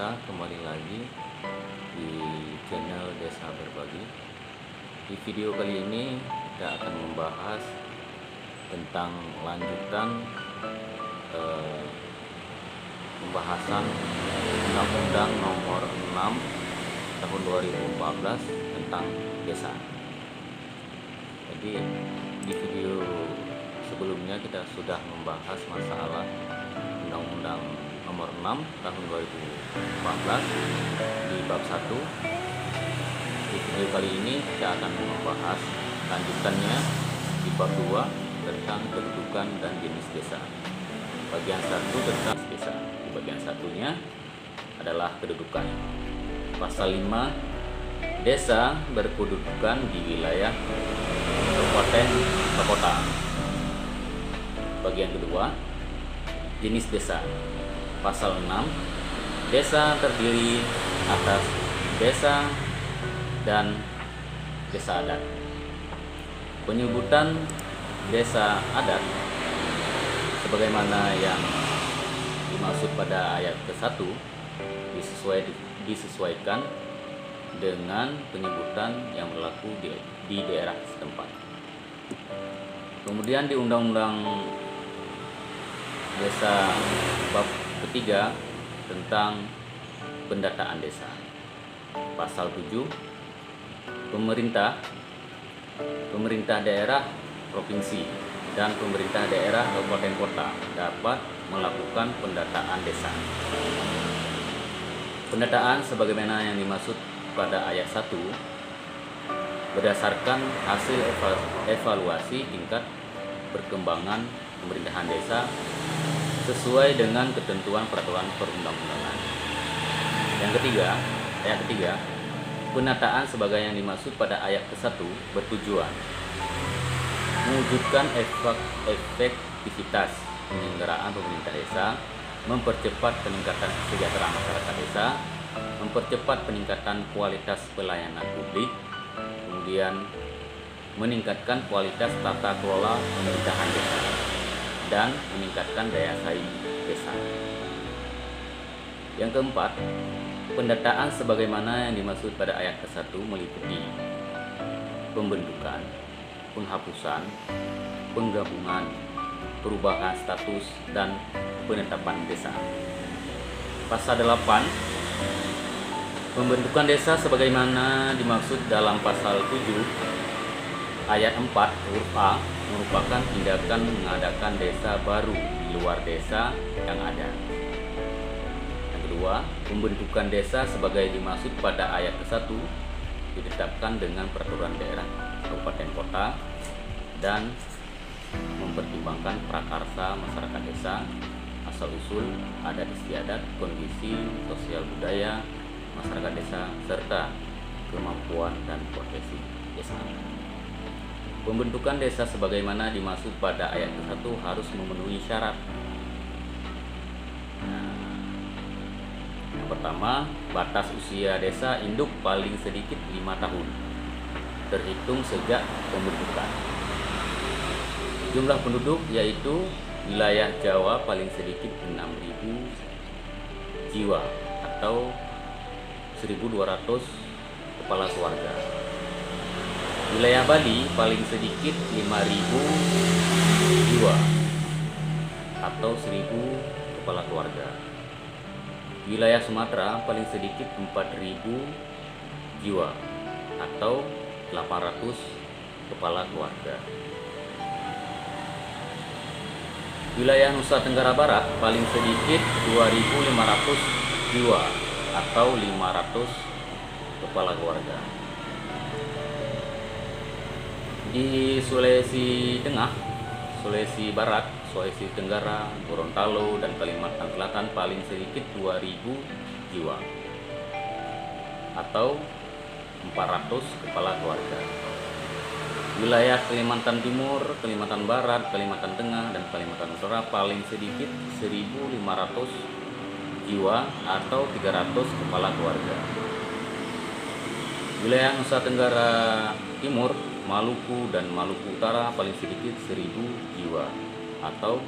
Desa, kembali lagi di channel Desa Berbagi. Di video kali ini kita akan membahas tentang lanjutan pembahasan Undang-Undang Nomor 6 Tahun 2014 tentang desa. Jadi di video sebelumnya kita sudah membahas masalah Undang-Undang Nomor 6 Tahun 2014 di bab 1. Di video kali ini kita akan membahas lanjutannya di bab 2 tentang kedudukan dan jenis desa. Bagian 1 tentang desa. Di bagian satunya adalah kedudukan. Pasal 5, desa berkedudukan di wilayah kabupaten atau kota. Bagian kedua, jenis desa. Pasal 6, desa terdiri atas desa dan desa adat. Penyebutan desa adat sebagaimana yang dimaksud pada ayat ke-1 disesuaikan dengan penyebutan yang berlaku di daerah setempat. Kemudian di Undang-Undang Desa bab ketiga tentang pendataan desa. Pasal 7, pemerintah daerah provinsi dan pemerintah daerah kabupaten kota dapat melakukan pendataan desa. Pendataan sebagaimana yang dimaksud pada ayat 1 berdasarkan hasil evaluasi tingkat perkembangan pemerintahan desa sesuai dengan ketentuan peraturan perundang-undangan. Ayat ketiga, penataan sebagai yang dimaksud pada ayat ke-1 bertujuan mewujudkan efektivitas penyelenggaraan pemerintah desa, mempercepat peningkatan kesejahteraan masyarakat desa, mempercepat peningkatan kualitas pelayanan publik, kemudian meningkatkan kualitas tata kelola pemerintahan desa, dan meningkatkan daya saing desa. Yang keempat, pendataan sebagaimana yang dimaksud pada ayat ke-1 meliputi pembentukan, penghapusan, penggabungan, perubahan status, dan penetapan desa. Pasal 8, pembentukan desa sebagaimana dimaksud dalam pasal 7 ayat 4 huruf A merupakan tindakan mengadakan desa baru di luar desa yang ada. Yang kedua, pembentukan desa sebagai dimaksud pada ayat ke-1 ditetapkan dengan peraturan daerah kabupaten kota dan mempertimbangkan prakarsa masyarakat desa, asal-usul, adat istiadat, kondisi sosial budaya masyarakat desa, serta kemampuan dan potensi desa. Pembentukan desa sebagaimana dimaksud pada ayat ke-1 harus memenuhi syarat. Yang pertama, batas usia desa induk paling sedikit 5 tahun terhitung sejak pembentukan. Jumlah penduduk yaitu wilayah Jawa paling sedikit 6.000 jiwa atau 1.200 kepala keluarga. Wilayah Bali paling sedikit 5.000 jiwa atau 1.000 kepala keluarga. Wilayah Sumatera paling sedikit 4.000 jiwa atau 800 kepala keluarga. Wilayah Nusa Tenggara Barat paling sedikit 2.500 jiwa atau 500 kepala keluarga. Di Sulawesi Tengah, Sulawesi Barat, Sulawesi Tenggara, Gorontalo, dan Kalimantan Selatan paling sedikit 2.000 jiwa atau 400 kepala keluarga. Wilayah Kalimantan Timur, Kalimantan Barat, Kalimantan Tengah, dan Kalimantan Utara paling sedikit 1.500 jiwa atau 300 kepala keluarga. Wilayah Nusa Tenggara Timur, Maluku, dan Maluku Utara paling sedikit 1.000 jiwa atau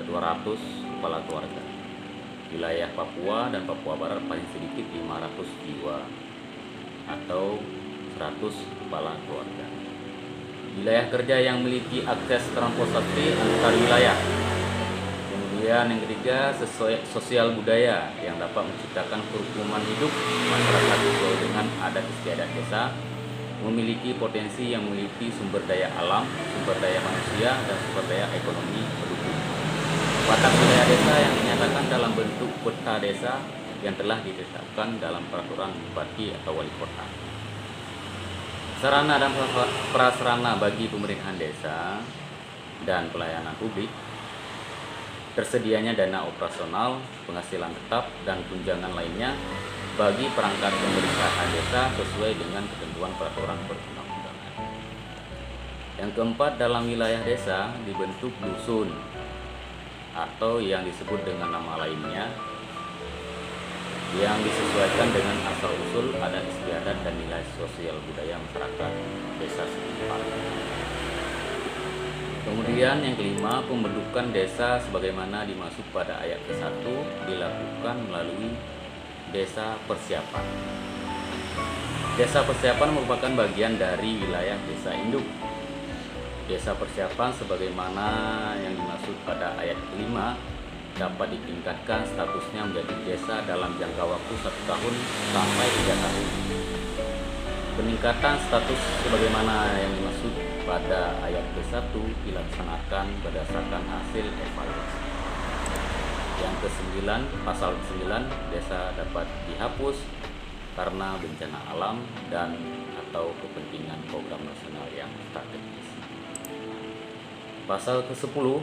200 kepala keluarga. Wilayah Papua dan Papua Barat paling sedikit 500 jiwa atau 100 kepala keluarga. Wilayah kerja yang memiliki akses transportasi antar wilayah. Kemudian yang ketiga, sosial budaya yang dapat menciptakan kerukunan hidup masyarakat sesuai dengan adat istiadat desa, memiliki potensi yang memiliki sumber daya alam, sumber daya manusia, dan sumber daya ekonomi pendukung. Batas wilayah desa yang dinyatakan dalam bentuk peta desa yang telah ditetapkan dalam peraturan bupati atau wali kota. Sarana dan prasarana bagi pemerintahan desa dan pelayanan publik. Tersedianya dana operasional, penghasilan tetap, dan tunjangan lainnya bagi perangkat pemerintahan desa sesuai dengan ketentuan peraturan perundang-undangan. Yang keempat, dalam wilayah desa dibentuk dusun atau yang disebut dengan nama lainnya yang disesuaikan dengan asal-usul adat istiadat dan nilai sosial budaya masyarakat desa setempat. Kemudian yang kelima, pembentukan desa sebagaimana dimaksud pada ayat ke-1 dilakukan melalui desa persiapan. Desa persiapan merupakan bagian dari wilayah desa induk. Desa persiapan sebagaimana yang dimaksud pada ayat kelima dapat ditingkatkan statusnya menjadi desa dalam jangka waktu 1 tahun sampai 3 tahun. Peningkatan status sebagaimana yang dimaksud pada ayat ke-1 dilaksanakan berdasarkan hasil evaluasi. Yang ke-9, pasal 9, desa dapat dihapus karena bencana alam dan atau kepentingan program nasional yang strategis. Pasal ke-10,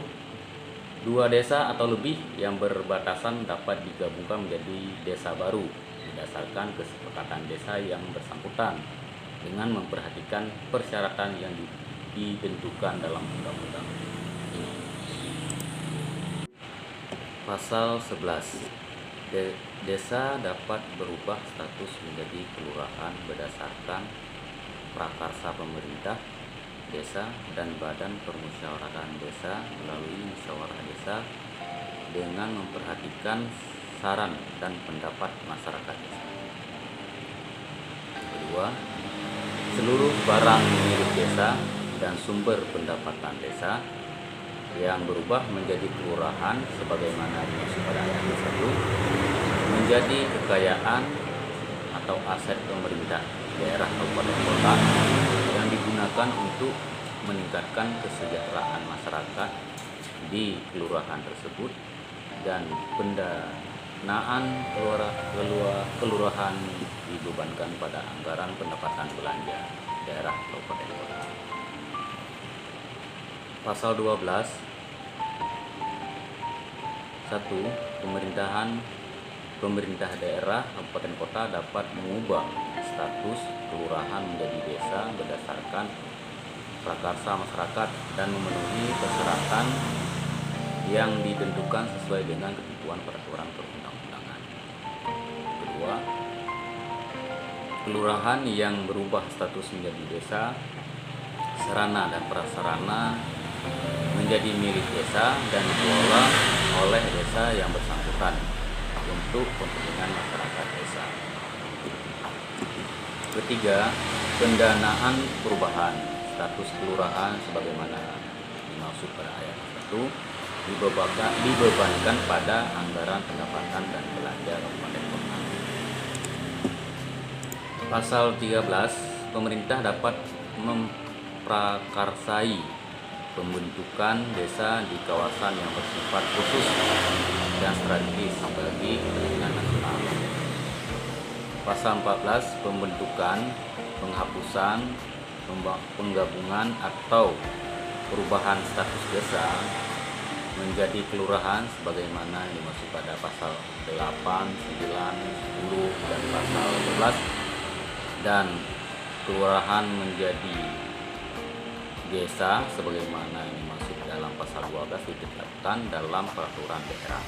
2 desa atau lebih yang berbatasan dapat digabungkan menjadi desa baru berdasarkan kesepakatan desa yang bersangkutan dengan memperhatikan persyaratan yang ditentukan dalam undang-undang ini. Pasal 11, desa dapat berubah status menjadi kelurahan berdasarkan prakarsa pemerintah desa dan badan permusyawaratan desa melalui musyawarah desa dengan memperhatikan saran dan pendapat masyarakat desa. Kedua, seluruh barang milik desa dan sumber pendapatan desa yang berubah menjadi kelurahan sebagaimana dimaksud pada ayat 1 menjadi kekayaan atau aset pemerintah daerah kabupaten kota yang digunakan untuk meningkatkan kesejahteraan masyarakat di kelurahan tersebut dan pendanaan kelurahan dibebankan pada anggaran pendapatan belanja daerah kabupaten kota. Pasal 12, 1. Pemerintah daerah kabupaten kota dapat mengubah status kelurahan menjadi desa berdasarkan prakarsa masyarakat dan memenuhi persyaratan yang ditentukan sesuai dengan ketentuan peraturan perundang-undangan. Kedua, kelurahan yang berubah status menjadi desa, sarana dan prasarana menjadi milik desa dan dikelola oleh desa yang bersangkutan untuk kepentingan masyarakat desa. Ketiga, pendanaan perubahan status kelurahan sebagaimana dimaksud pada ayat 1 dibebankan pada anggaran pendapatan dan belanja kabupaten kota. Pasal 13, pemerintah dapat memprakarsai pembentukan desa di kawasan yang bersifat khusus dan strategis bagi kepentingan nasional. Pasal 14, pembentukan, penghapusan, penggabungan atau perubahan status desa menjadi kelurahan sebagaimana dimaksud pada pasal 8, 9, 10 dan pasal 11 dan kelurahan menjadi desa sebagaimana dimaksud dalam pasal 12 ditetapkan dalam peraturan daerah.